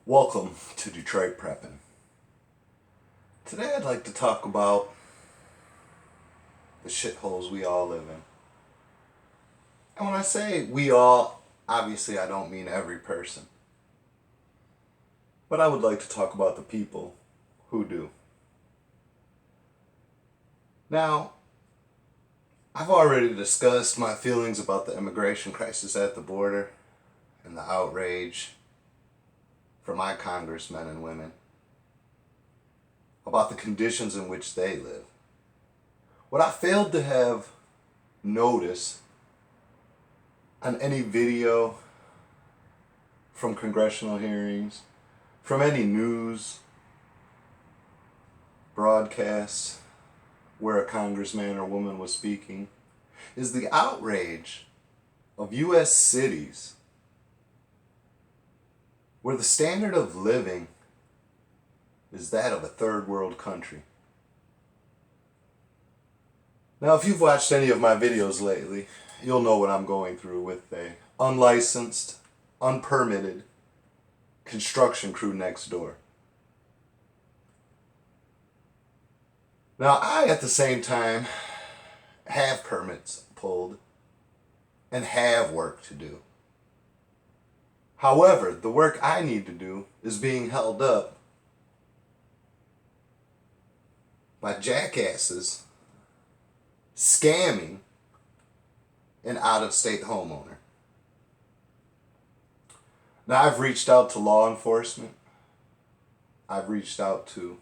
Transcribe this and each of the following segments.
Welcome to Detroit Prepping. Today I'd like to talk about the shitholes we all live in. And when I say we all, obviously I don't mean every person. But I would like to talk about the people who do. Now, I've already discussed my feelings about the immigration crisis at the border and the outrage for my congressmen and women about the conditions in which they live. What I failed to have noticed on any video from congressional hearings, from any news broadcasts where a congressman or woman was speaking, is the outrage of U.S. cities where the standard of living is that of a third world country. Now, if you've watched any of my videos lately, you'll know what I'm going through with a unlicensed, unpermitted construction crew next door. Now, I, at the same time, have permits pulled and have work to do. However, the work I need to do is being held up by jackasses scamming an out-of-state homeowner. Now, I've reached out to law enforcement. I've reached out to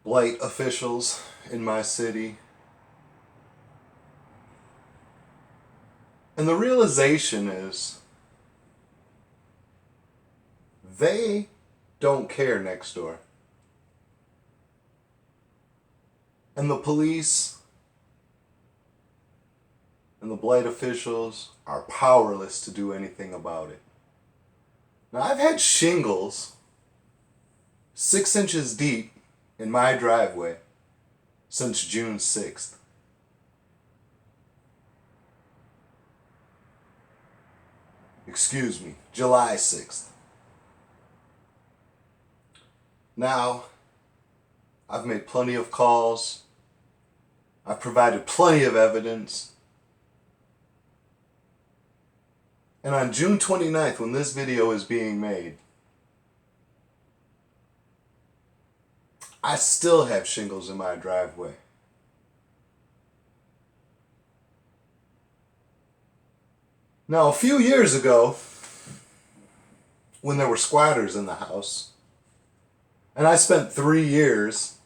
blight officials in my city. And the realization is they don't care next door. And the police and the blight officials are powerless to do anything about it. Now, I've had shingles 6 inches deep in my driveway since June 6th. Excuse me, July 6th. Now, I've made plenty of calls. I've provided plenty of evidence. And on June 29th, when this video is being made, I still have shingles in my driveway. Now, a few years ago, when there were squatters in the house, and I spent 3 years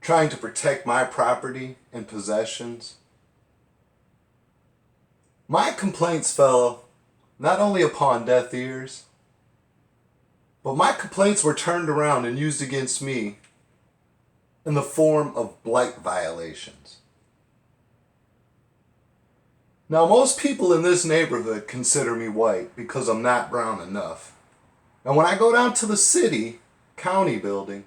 trying to protect my property and possessions, my complaints fell not only upon deaf ears, but my complaints were turned around and used against me in the form of blight violations. Now, most people in this neighborhood consider me white because I'm not brown enough. And when I go down to the city, county building,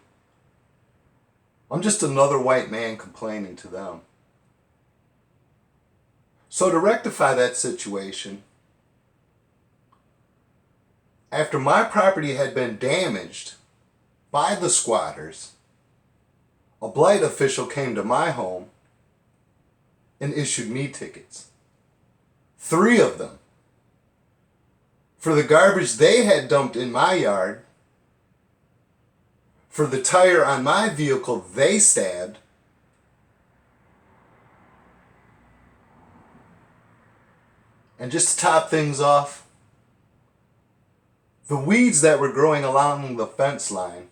I'm just another white man complaining to them. So to rectify that situation, after my property had been damaged by the squatters, a blight official came to my home and issued me tickets. 3 of them. For the garbage they had dumped in my yard, for the tire on my vehicle they stabbed, and just to top things off, the weeds that were growing along the fence line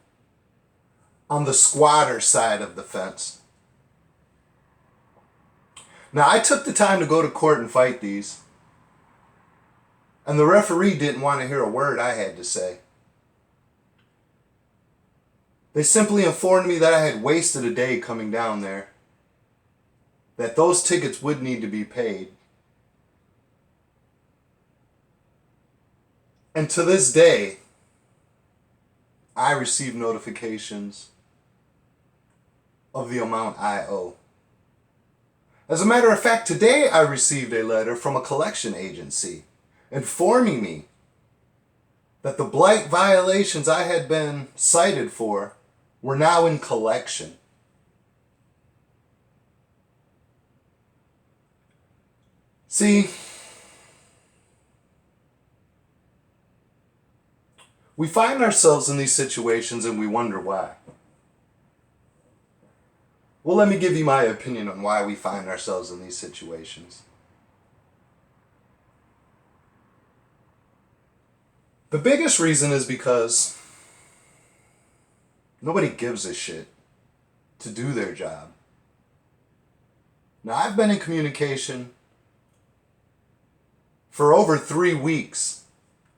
on the squatter side of the fence. Now, I took the time to go to court and fight these, and the referee didn't want to hear a word I had to say. They simply informed me that I had wasted a day coming down there, that those tickets would need to be paid. And to this day, I receive notifications of the amount I owe. As a matter of fact, today I received a letter from a collection agency informing me that the blight violations I had been cited for were now in collection. See, we find ourselves in these situations and we wonder why. Well, let me give you my opinion on why we find ourselves in these situations. The biggest reason is because nobody gives a shit to do their job. Now, I've been in communication for over 3 weeks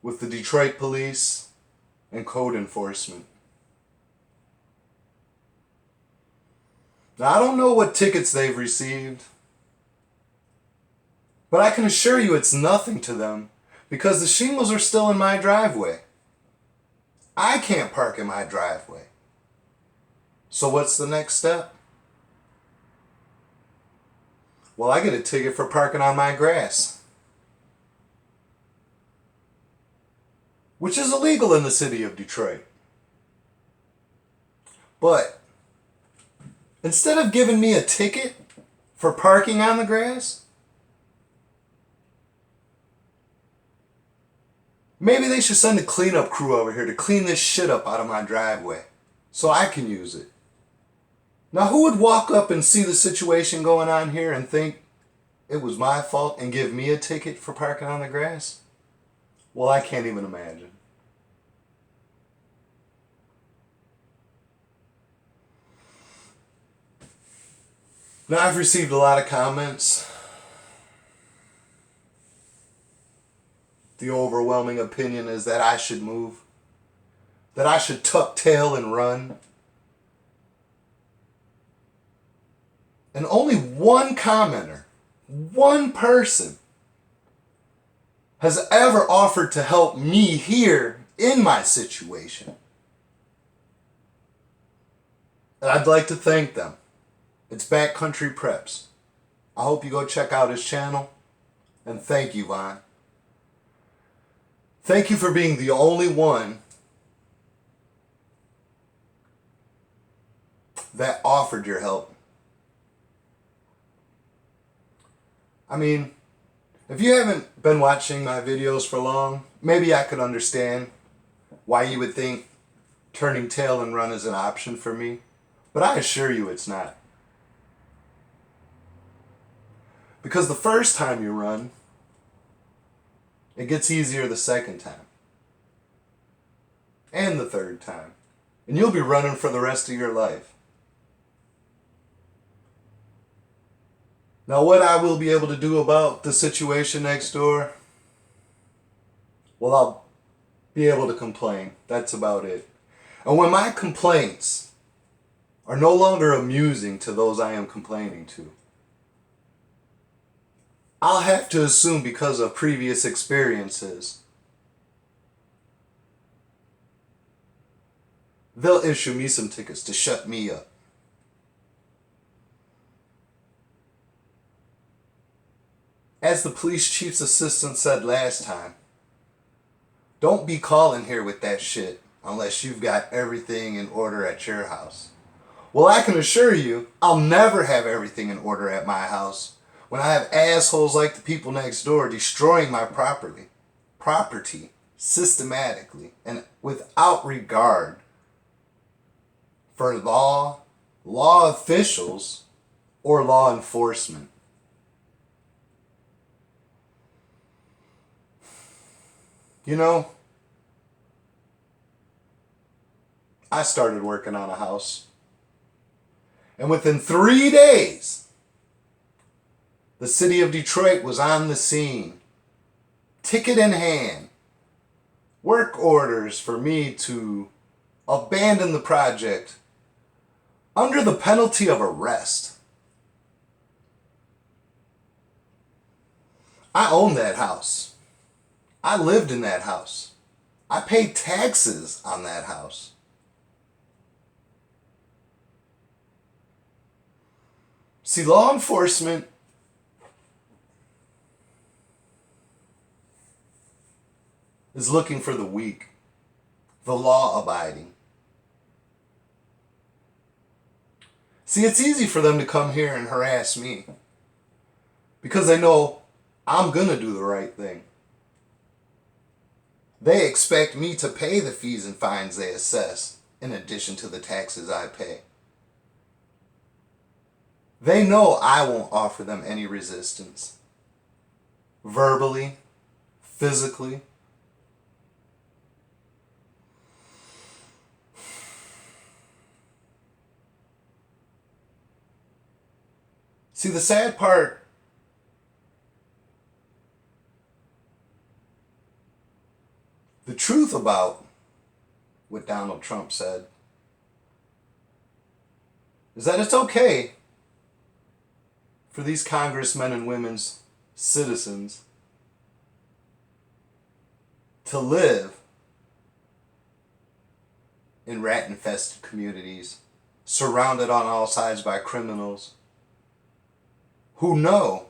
with the Detroit police and code enforcement. Now, I don't know what tickets they've received, but I can assure you it's nothing to them because the shingles are still in my driveway. I can't park in my driveway. So what's the next step? Well, I get a ticket for parking on my grass, which is illegal in the city of Detroit. But instead of giving me a ticket for parking on the grass, maybe they should send a cleanup crew over here to clean this shit up out of my driveway so I can use it. Now, who would walk up and see the situation going on here and think it was my fault and give me a ticket for parking on the grass? Well, I can't even imagine. Now, I've received a lot of comments. The overwhelming opinion is that I should move, that I should tuck tail and run. And only one commenter, one person, has ever offered to help me here in my situation. And I'd like to thank them. It's Backcountry Preps. I hope you go check out his channel. And thank you, Vaughn. Thank you for being the only one that offered your help. I mean, if you haven't been watching my videos for long, maybe I could understand why you would think turning tail and run is an option for me. But I assure you it's not. Because the first time you run, it gets easier the second time. And the third time. And you'll be running for the rest of your life. Now, what I will be able to do about the situation next door, well, I'll be able to complain. That's about it. And when my complaints are no longer amusing to those I am complaining to, I'll have to assume because of previous experiences, they'll issue me some tickets to shut me up. As the police chief's assistant said last time, don't be calling here with that shit unless you've got everything in order at your house. Well, I can assure you, I'll never have everything in order at my house when I have assholes like the people next door destroying my property systematically and without regard for law officials, or law enforcement. You know, I started working on a house, and within 3 days, the city of Detroit was on the scene, ticket in hand, work orders for me to abandon the project under the penalty of arrest. I own that house. I lived in that house. I paid taxes on that house. See, law enforcement is looking for the weak, the law-abiding. See, it's easy for them to come here and harass me because they know I'm gonna do the right thing. They expect me to pay the fees and fines they assess in addition to the taxes I pay. They know I won't offer them any resistance. Verbally, physically. See, the sad part, the truth about what Donald Trump said, is that it's okay for these congressmen and women's citizens to live in rat-infested communities, surrounded on all sides by criminals who know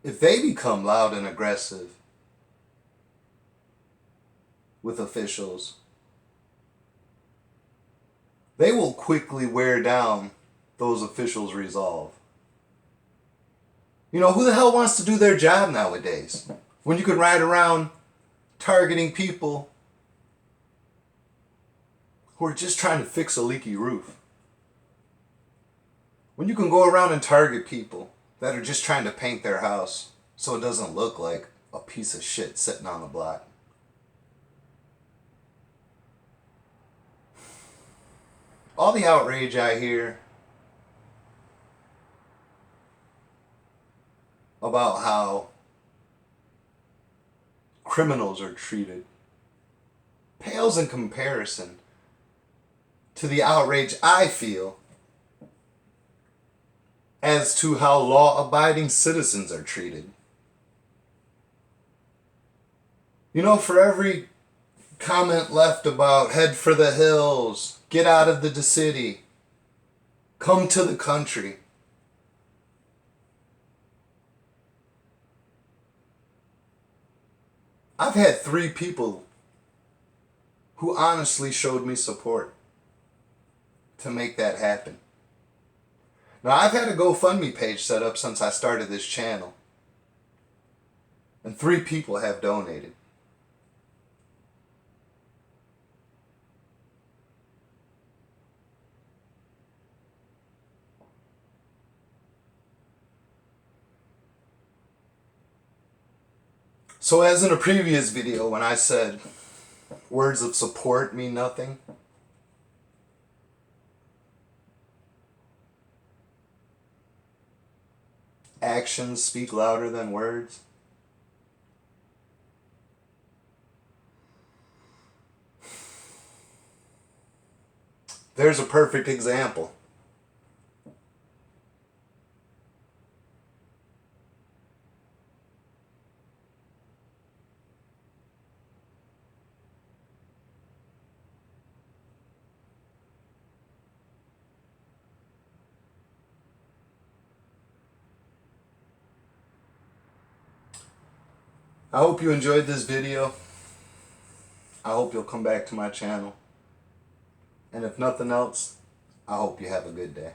if they become loud and aggressive with officials, they will quickly wear down those officials' resolve. You know, who the hell wants to do their job nowadays when you could ride around targeting people who are just trying to fix a leaky roof? When you can go around and target people that are just trying to paint their house so it doesn't look like a piece of shit sitting on the block. All the outrage I hear about how criminals are treated pales in comparison to the outrage I feel as to how law-abiding citizens are treated. You know, for every comment left about head for the hills, get out of the city, come to the country, I've had 3 people who honestly showed me support to make that happen. Now, I've had a GoFundMe page set up since I started this channel, and 3 people have donated. So as in a previous video when I said words of support mean nothing, actions speak louder than words. There's a perfect example. I hope you enjoyed this video. I hope you'll come back to my channel. And if nothing else, I hope you have a good day.